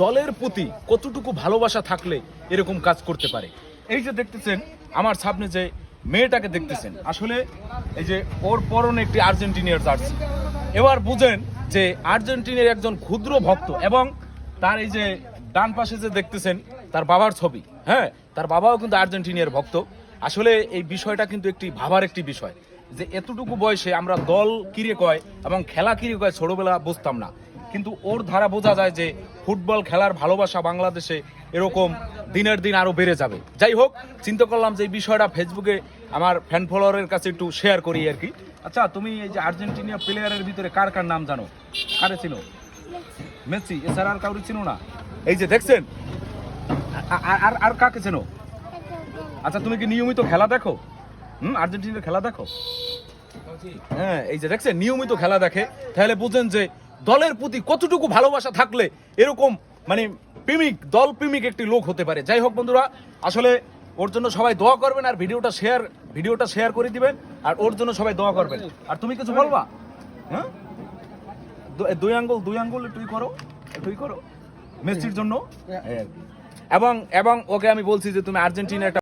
দলের প্রতি কতটুকু ভালোবাসা থাকলে এরকম কাজ করতে পারে। এই যে দেখতেছেন আমার সামনে যে মেয়েটাকে দেখতেছেন, আসলে এই যে ওর পরনে একটি আর্জেন্টিনার জার্সি। এবার বুঝেন যে আর্জেন্টিনার একজন ক্ষুদ্র ভক্ত, এবং তার এই যে ডান পাশে যে দেখতেছেন তার বাবার ছবি, হ্যাঁ, তার বাবাও কিন্তু আর্জেন্টিনার ভক্ত। আসলে এই বিষয়টা কিন্তু একটি ভাবার একটি বিষয় যে এতটুকু বয়সে আমরা দল কিরে কয় এবং খেলা কিরে কয় ছোটবেলা বুঝতাম না, কিন্তু ওর ধারা বোঝা যায় যে ফুটবল খেলার ভালোবাসা বাংলাদেশে এরকম দিনের দিন আরো বেড়ে যাবে। যাই হোক, চিন্তা করলাম যে এই বিষয়টা ফেসবুকে আমার ফ্যান ফলোয়ারের কাছে একটু শেয়ার করি আর কি। আচ্ছা, তুমি এই যে আর্জেন্টিনা প্লেয়ারের ভিতরে কার কার নাম জানো? কারে চিনো? মেসি এছাড়া আর কাউরি চিনো না? এই যে দেখছেন, আর আর কাকে চেনো? আচ্ছা, তুমি কি নিয়মিত খেলা দেখো? আর্জেন্টিনার খেলা দেখো? হ্যাঁ, এই যে দেখছেন নিয়মিত খেলা দেখে, তাহলে বুঝেন যে দলের প্রতি কতটুকু ভালোবাসা থাকলে এরকম মানে দল প্রেমিক একটি লোক হতে পারে। যাই হোক বন্ধুরা, আসলে ওর জন্য সবাই দোয়া করবেন, আর ভিডিওটা শেয়ার করে দিবেন, আর ওর জন্য সবাই দোয়া করবেন। আর তুমি কিছু বলবা? হ্যাঁ, দুই আঙ্গুল একটুই করো মেসির জন্য। এবং ওকে আমি বলছি যে তুমি আর্জেন্টিনা